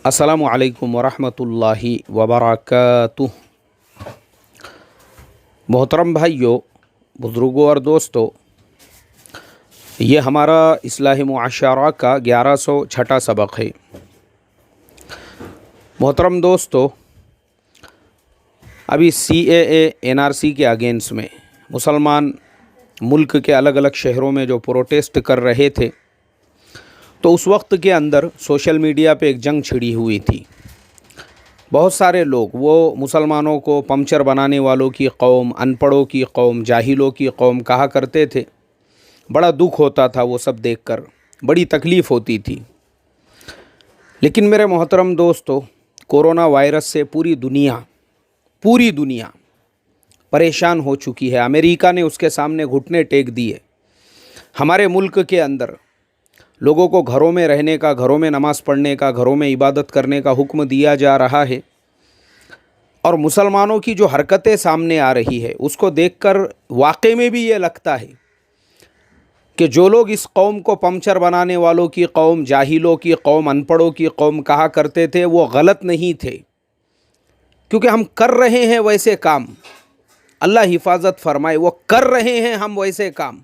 अस्सलामु अलैकुम वरहमतुल्लाहि वबरकातुह। मोहतरम भाइयों, बुज़ुर्गों और दोस्तों, ये हमारा इस्लाही मुआशरा का 1106 सबक है। मोहतरम दोस्तों, अभी CAA NRC के अगेंस्ट में मुसलमान मुल्क के अलग अलग शहरों में जो प्रोटेस्ट कर रहे थे, तो उस वक्त के अंदर सोशल मीडिया पे एक जंग छिड़ी हुई थी। बहुत सारे लोग वो मुसलमानों को पंचर बनाने वालों की कौम, अनपढ़ों की कौम, जाहिलों की कौम कहा करते थे। बड़ा दुख होता था वो सब देखकर, बड़ी तकलीफ़ होती थी। लेकिन मेरे मोहतरम दोस्तों, कोरोना वायरस से पूरी दुनिया परेशान हो चुकी है। अमेरिका ने उसके सामने घुटने टेक दिए। हमारे मुल्क के अंदर लोगों को घरों में रहने का, घरों में नमाज़ पढ़ने का, घरों में इबादत करने का हुक्म दिया जा रहा है। और मुसलमानों की जो हरकतें सामने आ रही है, उसको देखकर वाकई में भी ये लगता है कि जो लोग इस कौम को पंचर बनाने वालों की कौम, जाहिलों की कौम, अनपढ़ों की कौम कहा करते थे, वो गलत नहीं थे। क्योंकि हम कर रहे हैं वैसे काम, अल्लाह हिफाजत फरमाए, वो कर रहे हैं हम वैसे काम।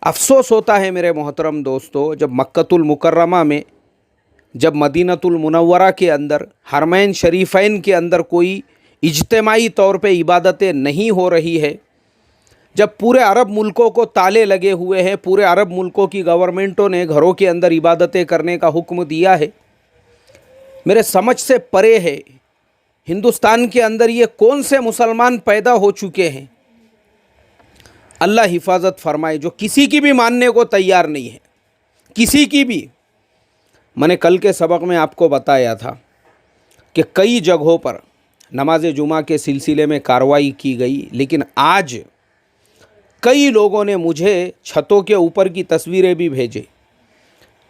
अफ़सोस होता है मेरे मोहतरम दोस्तों, जब मक्कतुल मुकर्रमा में, जब मदीनतुल मुनव्वरा के अंदर, हरमैन शरीफ़ैन के अंदर कोई इज्तिमाई तौर पे इबादतें नहीं हो रही है, जब पूरे अरब मुल्कों को ताले लगे हुए हैं, पूरे अरब मुल्कों की गवर्नमेंटों ने घरों के अंदर इबादतें करने का हुक्म दिया है, मेरे समझ से परे है। हिंदुस्तान के अंदर ये कौन से मुसलमान पैदा हो चुके हैं, अल्लाह हिफाजत फरमाए, जो किसी की भी मानने को तैयार नहीं है, किसी की भी। मैंने कल के सबक में आपको बताया था कि कई जगहों पर नमाज जुमा के सिलसिले में कार्रवाई की गई, लेकिन आज कई लोगों ने मुझे छतों के ऊपर की तस्वीरें भी भेजे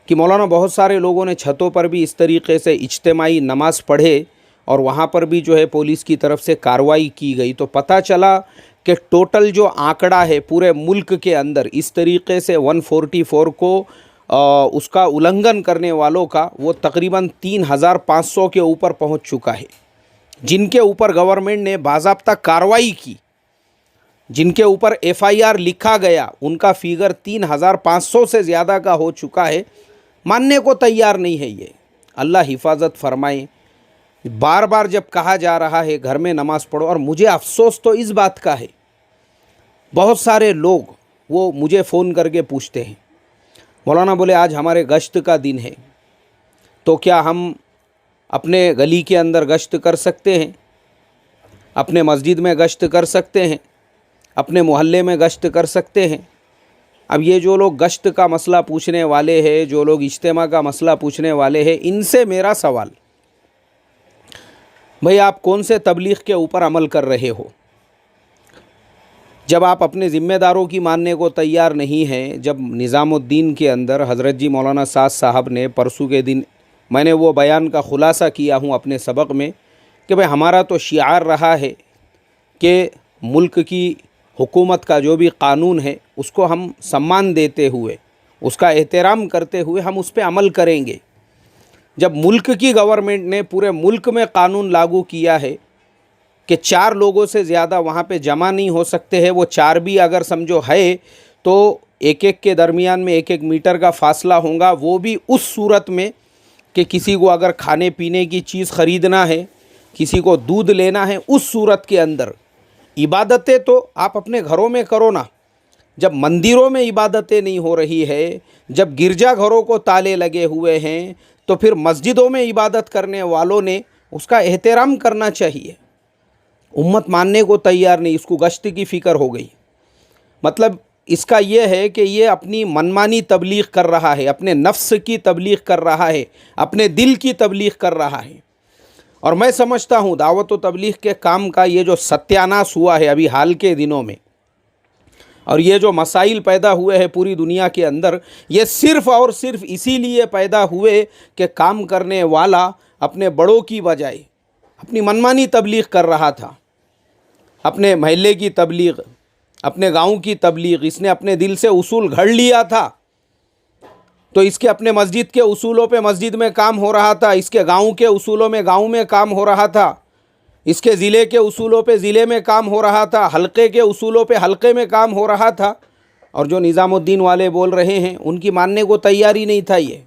कि मौलाना, बहुत सारे लोगों ने छतों पर भी इस तरीके से इज्तिमाई नमाज पढ़े और वहाँ पर भी जो है पुलिस की तरफ से कार्रवाई की गई। तो पता चला कि टोटल जो आंकड़ा है पूरे मुल्क के अंदर इस तरीके से 144 को उसका उल्लंघन करने वालों का, वो तकरीबन 3500 के ऊपर पहुंच चुका है, जिनके ऊपर गवर्नमेंट ने बाज़ाब्ता कार्रवाई की, जिनके ऊपर FIR लिखा गया, उनका फिगर 3500 से ज़्यादा का हो चुका है। मानने को तैयार नहीं है ये। अल्लाह हिफाजत फरमाए। बार बार जब कहा जा रहा है घर में नमाज़ पढ़ो, और मुझे अफसोस तो इस बात का है, बहुत सारे लोग वो मुझे फ़ोन करके पूछते हैं, मौलाना बोले आज हमारे गश्त का दिन है, तो क्या हम अपने गली के अंदर गश्त कर सकते हैं, अपने मस्जिद में गश्त कर सकते हैं, अपने मोहल्ले में गश्त कर सकते हैं। अब ये जो लोग गश्त का मसला पूछने वाले हैं, जो लोग इज्तिमा का मसला पूछने वाले हैं, इनसे मेरा सवाल, भाई आप कौन से तबलीग के ऊपर अमल कर रहे हो? जब आप अपने ज़िम्मेदारों की मानने को तैयार नहीं हैं, जब निज़ामुद्दीन के अंदर हज़रत जी मौलाना साद साहब ने परसों के दिन, मैंने वो बयान का ख़ुलासा किया हूँ अपने सबक में कि भाई हमारा तो शिआर रहा है कि मुल्क की हुकूमत का जो भी कानून है उसको हम सम्मान देते हुए, उसका एहतराम करते हुए हम उस पर अमल करेंगे। जब मुल्क की गवर्नमेंट ने पूरे मुल्क में कानून लागू किया है कि 4 लोगों से ज़्यादा वहाँ पे जमा नहीं हो सकते हैं, वो 4 भी अगर समझो है तो एक एक के दरमियान में 1-1 मीटर का फासला होगा, वो भी उस सूरत में कि किसी को अगर खाने पीने की चीज़ ख़रीदना है, किसी को दूध लेना है, उस सूरत के अंदर इबादतें तो आप अपने घरों में करो ना। जब मंदिरों में इबादतें नहीं हो रही है, जब गिरजा घरों को ताले लगे हुए हैं, तो फिर मस्जिदों में इबादत करने वालों ने उसका एहतराम करना चाहिए। उम्मत मानने को तैयार नहीं, इसको गश्त की फ़िक्र हो गई। मतलब इसका ये है कि ये अपनी मनमानी तबलीग कर रहा है, अपने नफ्स की तबलीग कर रहा है, अपने दिल की तबलीग कर रहा है। और मैं समझता हूँ दावत व तबलीग के काम का ये जो सत्यानाश हुआ है अभी हाल के दिनों में, और ये जो मसाइल पैदा हुए हैं पूरी दुनिया के अंदर, ये सिर्फ़ और सिर्फ इसीलिए पैदा हुए कि काम करने वाला अपने बड़ों की बजाय अपनी मनमानी तबलीग कर रहा था, अपने महल्ले की तबलीग, अपने गांव की तबलीग, इसने अपने दिल से उसूल घड़ लिया था तो इसके अपने मस्जिद के उसूलों पे मस्जिद में काम हो रहा था, इसके गांव के उसूलों में गांव में काम हो रहा था, इसके ज़िले के उसूलों पे ज़िले में काम हो रहा था, हलके के उसूलों पे हलके में काम हो रहा था। और जो निज़ामुद्दीन वाले बोल रहे हैं उनकी मानने को तैयार ही नहीं था ये।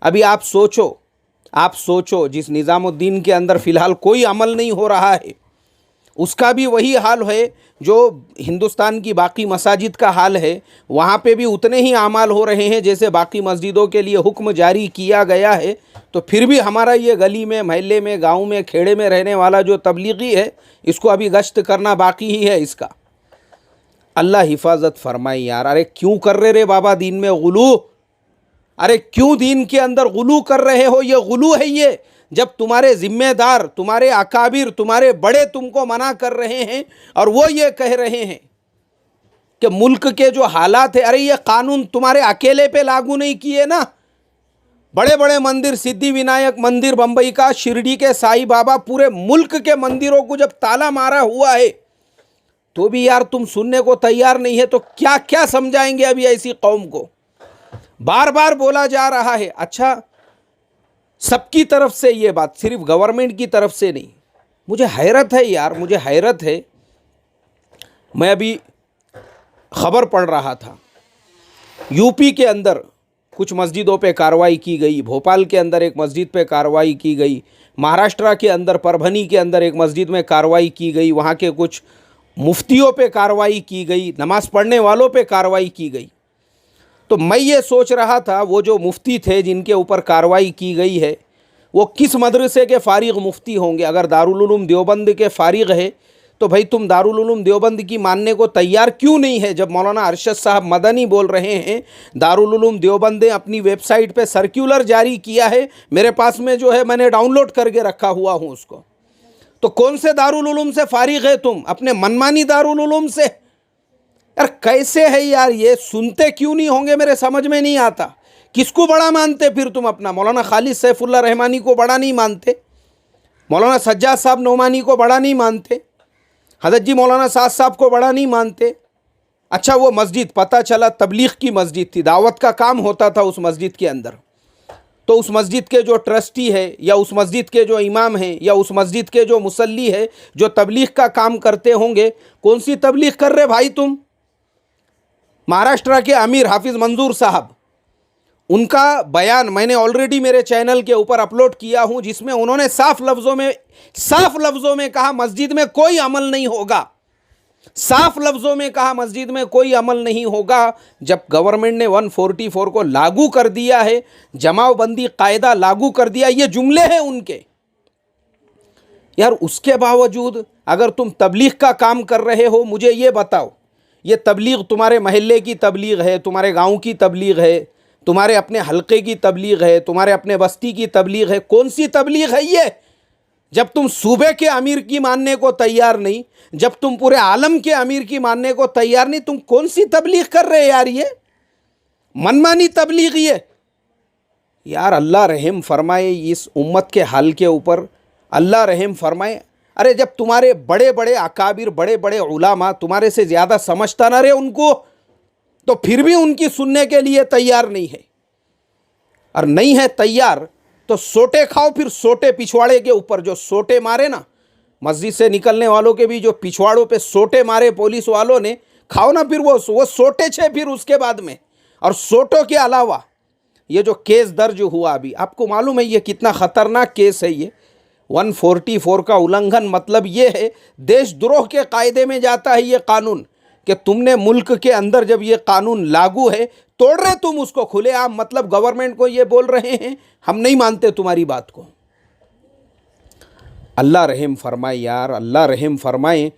अभी आप सोचो जिस निज़ामुद्दीन के अंदर फ़िलहाल कोई अमल नहीं हो रहा है, उसका भी वही हाल है जो हिंदुस्तान की बाकी मसाजिद का हाल है। वहाँ पे भी उतने ही अमाल हो रहे हैं जैसे बाकी मस्जिदों के लिए हुक्म जारी किया गया है। तो फिर भी हमारा ये गली में, मोहल्ले में, गांव में, खेड़े में रहने वाला जो तबलीगी है, इसको अभी गश्त करना बाकी ही है इसका। अल्लाह हिफाजत फरमाए यार। अरे क्यों कर रहे रे बाबा दीन में गुलू? अरे क्यों दीन के अंदर गुलू कर रहे हो? ये गुलू है ये, जब तुम्हारे जिम्मेदार, तुम्हारे अकाबिर, तुम्हारे बड़े तुमको मना कर रहे हैं और वो ये कह रहे हैं कि मुल्क के जो हालात है, अरे ये कानून तुम्हारे अकेले पे लागू नहीं किए ना। बड़े बड़े मंदिर, सिद्धि विनायक मंदिर बम्बई का, शिरडी के साईं बाबा, पूरे मुल्क के मंदिरों को जब ताला मारा हुआ है तो भी यार तुम सुनने को तैयार नहीं है। तो क्या क्या समझाएंगे अभी ऐसी कौम को? बार बार बोला जा रहा है। अच्छा, सबकी तरफ से ये बात, सिर्फ गवर्नमेंट की तरफ से नहीं। मुझे हैरत है यार, मुझे हैरत है। मैं अभी खबर पढ़ रहा था, यूपी के अंदर कुछ मस्जिदों पे कार्रवाई की गई, भोपाल के अंदर एक मस्जिद पे कार्रवाई की गई, महाराष्ट्र के अंदर परभनी के अंदर एक मस्जिद में कार्रवाई की गई, वहाँ के कुछ मुफ्तियों पे कार्रवाई की गई, नमाज़ पढ़ने वालों पे कार्रवाई की गई। तो मैं ये सोच रहा था वो जो मुफ्ती थे जिनके ऊपर कार्रवाई की गई है वो किस मदरसे के फ़ारिग मुफ्ती होंगे? अगर दारुल उलूम देवबंद के फ़ारिग है तो भाई तुम दारुल उलूम देवबंद की मानने को तैयार क्यों नहीं है? जब मौलाना अरशद साहब मदनी बोल रहे हैं, दारुल उलूम देवबंद ने अपनी वेबसाइट पे सर्कुलर जारी किया है, मेरे पास में जो है मैंने डाउनलोड करके रखा हुआ हूँ उसको। तो कौन से दारुल उलूम से फ़ारिग है तुम? अपने मनमानी दारुल उलूम से? यार कैसे है यार ये? सुनते क्यों नहीं होंगे? मेरे समझ में नहीं आता। किसको बड़ा मानते फिर तुम अपना? मौलाना खालिद सैफुल्लाह रहमानी को बड़ा नहीं मानते? मौलाना सज्जाद साहब नोमानी को बड़ा नहीं मानते? हज़रत जी मौलाना साद साहब को बड़ा नहीं मानते? अच्छा, वो मस्जिद पता चला तबलीग की मस्जिद थी, दावत का काम होता था उस मस्जिद के अंदर। तो उस मस्जिद के जो ट्रस्टी है या उस मस्जिद के जो इमाम हैं या उस मस्जिद के जो मुसल्ली है जो तबलीग का काम करते होंगे, कौन सी तबलीग कर रहे भाई तुम? महाराष्ट्र के अमीर हाफिज़ मंजूर साहब, उनका बयान मैंने ऑलरेडी मेरे चैनल के ऊपर अपलोड किया हूं, जिसमें उन्होंने साफ लफ्ज़ों में कहा मस्जिद में कोई अमल नहीं होगा। साफ लफ्ज़ों में कहा मस्जिद में कोई अमल नहीं होगा। जब गवर्नमेंट ने 144 को लागू कर दिया है, जमावबंदी कायदा लागू कर दिया, ये जुमले हैं उनके। यार उसके बावजूद अगर तुम तबलीग का काम कर रहे हो, मुझे ये बताओ, ये तबलीग तुम्हारे महल्ले की तबलीग है, तुम्हारे गांव की तबलीग है, तुम्हारे अपने हलके की तबलीग है, तुम्हारे अपने बस्ती की तबलीग है? कौन सी तबलीग है ये? जब तुम सूबे के अमीर की मानने को तैयार नहीं, जब तुम पूरे आलम के अमीर की मानने को तैयार नहीं, तुम कौन सी तबलीग कर रहे यार? ये मनमानी तबलीग ये। यार अल्लाह रहम फरमाए इस उम्मत के हाल के ऊपर, अल्लाह रहम फरमाए। अरे जब तुम्हारे बड़े बड़े अकाबिर, बड़े बड़े उलामा तुम्हारे से ज़्यादा समझता ना रहे उनको, तो फिर भी उनकी सुनने के लिए तैयार नहीं है। और नहीं है तैयार तो सोटे खाओ फिर, सोटे पिछवाड़े के ऊपर जो सोटे मारे ना, मस्जिद से निकलने वालों के भी जो पिछवाड़ों पे सोटे मारे पुलिस वालों ने, खाओ ना फिर वो सोटे छे फिर उसके बाद में। और सोटों के अलावा ये जो केस दर्ज हुआ अभी, आपको मालूम है ये कितना ख़तरनाक केस है ये? 144 का उल्लंघन, मतलब ये है देशद्रोह के कायदे में जाता है ये कानून, कि तुमने मुल्क के अंदर जब ये कानून लागू है, तोड़ रहे तुम उसको खुलेआम। मतलब गवर्नमेंट को ये बोल रहे हैं हम नहीं मानते तुम्हारी बात को। अल्लाह रहम फरमाए यार, अल्लाह रहम फरमाए।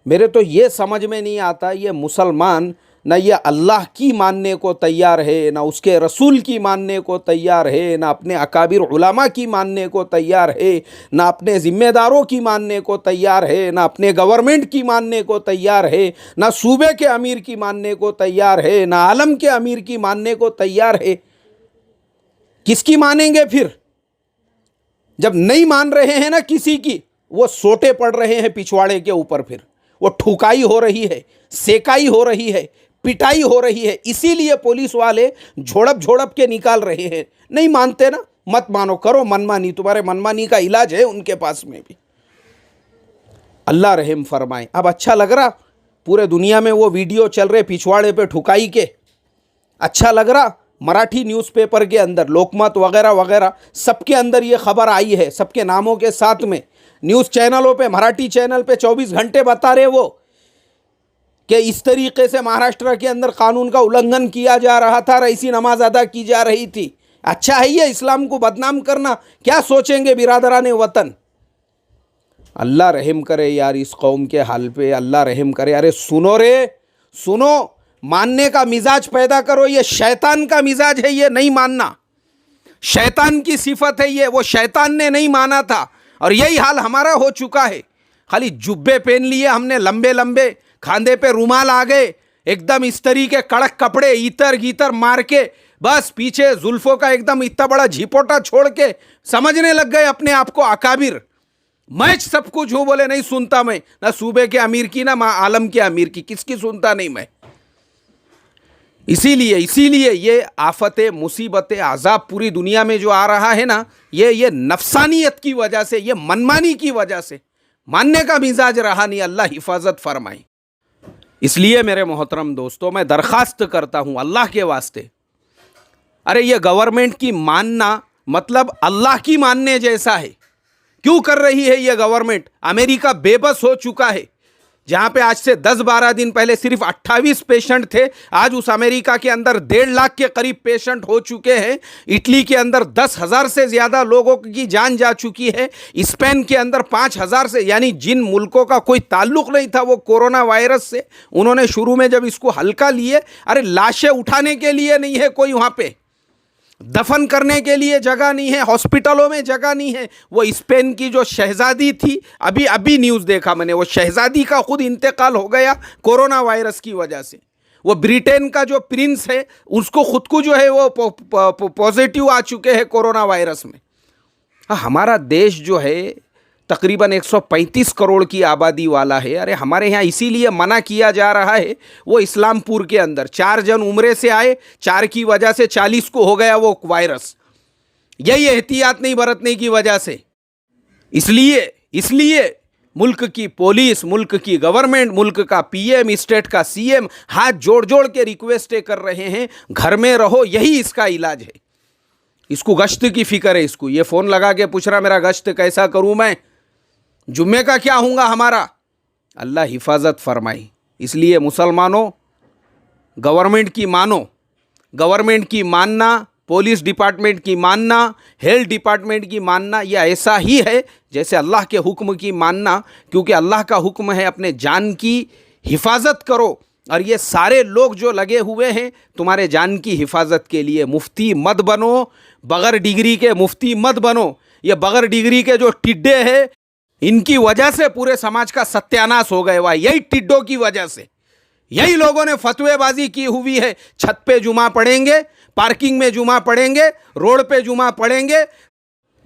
मेरे तो ये समझ में नहीं आता, ये मुसलमान ना ये अल्लाह की मानने को तैयार है, ना उसके रसूल की मानने को तैयार है, ना अपने अकाबिर उलमा की मानने को तैयार है, ना अपने ज़िम्मेदारों की मानने को तैयार है, ना अपने गवर्नमेंट की मानने को तैयार है, ना सूबे के अमीर की मानने को तैयार है, ना आलम के अमीर की मानने को तैयार है। किसकी मानेंगे फिर? जब नहीं मान रहे हैं ना किसी की, वो सोटे पड़ रहे हैं पिछवाड़े के ऊपर, फिर वो ठुकाई हो रही है, सेकाई हो रही है, पिटाई हो रही है, इसीलिए पुलिस वाले झोड़प झोड़प के निकाल रहे हैं। नहीं मानते ना, मत मानो, करो मनमानी, तुम्हारे मनमानी का इलाज है उनके पास में भी। अल्लाह रहम फरमाए। अब अच्छा लग रहा, पूरे दुनिया में वो वीडियो चल रहे पिछवाड़े पे ठुकाई के, अच्छा लग रहा। मराठी न्यूज़पेपर के अंदर, लोकमत वगैरह वगैरह सबके अंदर ये खबर आई है, सबके नामों के साथ में। न्यूज़ चैनलों पे, मराठी चैनल पे 24 घंटे बता रहे वो कि इस तरीके से महाराष्ट्र के अंदर कानून का उल्लंघन किया जा रहा था और ऐसी नमाज अदा की जा रही थी। अच्छा है ये इस्लाम को बदनाम करना? क्या सोचेंगे बिरादरान वतन? अल्लाह रहम करे यार इस कौम के हाल पे, अल्लाह रहम करे। अरे सुनो रे, सुनो, मानने का मिजाज पैदा करो। ये शैतान का मिजाज है, ये नहीं मानना। शैतान की सिफत है ये, वो शैतान ने नहीं माना था और यही हाल हमारा हो चुका है। खाली जुब्बे पहन लिए हमने लंबे लंबे, खांदे पे रुमाल आ गए, एकदम इस तरीके कड़क कपड़े, इतर गीतर मार के, बस पीछे जुल्फों का एकदम इतना बड़ा झिपोटा छोड़ के समझने लग गए अपने आप को अकाबिर। मैं सब कुछ हूं, बोले नहीं सुनता मैं, ना सूबे के अमीर की ना आलम के अमीर की, किसकी सुनता नहीं मैं। इसीलिए ये आफतें, मुसीबतें, अजाब पूरी दुनिया में जो आ रहा है ना, ये नफसानियत की वजह से, ये मनमानी की वजह से, मानने का मिजाज रहा नहीं। अल्लाह हिफाजत फरमाए। इसलिए मेरे मोहतरम दोस्तों, मैं दरखास्त करता हूं अल्लाह के वास्ते, अरे ये गवर्नमेंट की मानना मतलब अल्लाह की मानने जैसा है। क्यों कर रही है ये गवर्नमेंट? अमेरिका बेबस हो चुका है। जहां पे आज से 10-12 दिन पहले सिर्फ 28 पेशेंट थे, आज उस अमेरिका के अंदर 1.5 लाख के करीब पेशेंट हो चुके हैं। इटली के अंदर 10,000 से ज़्यादा लोगों की जान जा चुकी है। स्पेन के अंदर 5,000 से, यानी जिन मुल्कों का कोई ताल्लुक नहीं था वो कोरोना वायरस से, उन्होंने शुरू में जब इसको हल्का लिए, अरे लाशें उठाने के लिए नहीं है कोई वहाँ पे, दफन करने के लिए जगह नहीं है, हॉस्पिटलों में जगह नहीं है। वो स्पेन की जो शहजादी थी, अभी न्यूज़ देखा मैंने, वो शहजादी का खुद इंतकाल हो गया कोरोना वायरस की वजह से। वो ब्रिटेन का जो प्रिंस है, उसको खुद को जो है वो पॉजिटिव आ चुके हैं कोरोना वायरस में। हमारा देश जो है तकरीबन 135 करोड़ की आबादी वाला है। अरे हमारे यहाँ इसीलिए मना किया जा रहा है। वो इस्लामपुर के अंदर 4 जन उम्रे से आए, 4 की वजह से 40 को हो गया वो वायरस, यही एहतियात नहीं बरतने की वजह से। इसलिए मुल्क की पुलिस, मुल्क की गवर्नमेंट, मुल्क का पीएम, स्टेट का सीएम हाथ जोड़ जोड़ के रिक्वेस्टें कर रहे हैं, घर में रहो, यही इसका इलाज है। इसको गश्त की फिक्र है, इसको ये फ़ोन लगा के पूछ रहा मेरा गश्त कैसा करूँ मैं, जुम्मे का क्या होगा हमारा। अल्लाह हिफाजत फरमाई। इसलिए मुसलमानों, गवर्नमेंट की मानो, गवर्नमेंट की मानना, पुलिस डिपार्टमेंट की मानना, हेल्थ डिपार्टमेंट की मानना, यह ऐसा ही है जैसे अल्लाह के हुक्म की मानना, क्योंकि अल्लाह का हुक्म है अपने जान की हिफाजत करो। और ये सारे लोग जो लगे हुए हैं तुम्हारे जान की हिफाजत के लिए, मुफ्ती मत बनो, बगैर डिग्री के मुफ्ती मत बनो। ये बगैर डिग्री के जो टिड्डे हैं, इनकी वजह से पूरे समाज का सत्यानाश हो गए। वाह, यही टिड्डों की वजह से, यही लोगों ने फतवेबाजी की हुई है। छत पे जुमा पढ़ेंगे, पार्किंग में जुमा पढ़ेंगे, रोड पे जुमा पढ़ेंगे,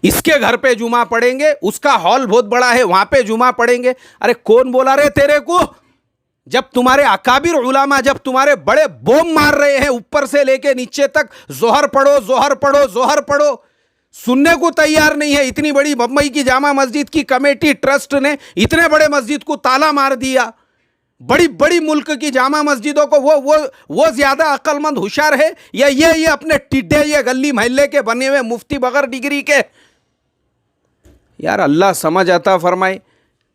इसके घर पे जुमा पढ़ेंगे, उसका हॉल बहुत बड़ा है वहां पे जुमा पढ़ेंगे। अरे कौन बोला रे तेरे को? जब तुम्हारे अकाबिर उलामा, जब तुम्हारे बड़े बोम मार रहे हैं ऊपर से लेके नीचे तक, जोहर पढ़ो, जोहर पढ़ो, जोहर पढ़ो, सुनने को तैयार नहीं है। इतनी बड़ी बम्बई की जामा मस्जिद की कमेटी ट्रस्ट ने इतने बड़े मस्जिद को ताला मार दिया। बड़ी बड़ी मुल्क की जामा मस्जिदों को वो ज्यादा अक्लमंद होशियार है या ये अपने टिड्डे, ये गली मोहल्ले के बने हुए मुफ्ती बगैर डिग्री के? यार अल्लाह समझ आता फरमाए।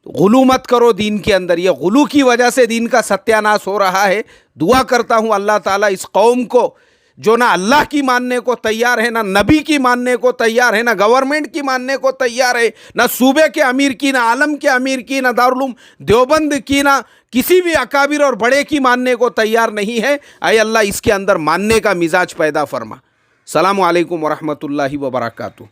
गुलू मत करो दीन के अंदर, ये गुलू की वजह से दीन का सत्यानाश हो रहा है। दुआ करता हूं अल्लाह ताला इस कौम को, जो ना अल्लाह की मानने को तैयार है, ना नबी की मानने को तैयार है, ना गवर्नमेंट की मानने को तैयार है, ना सूबे के अमीर की, ना आलम के अमीर की, ना दारुल देवबंद की, ना किसी भी अकाबिर और बड़े की मानने को तैयार नहीं है। आए अल्लाह इसके अंदर मानने का मिजाज पैदा फरमा। सलामु अलैकुम वरहमतुल्लाहि वबरकातुहू।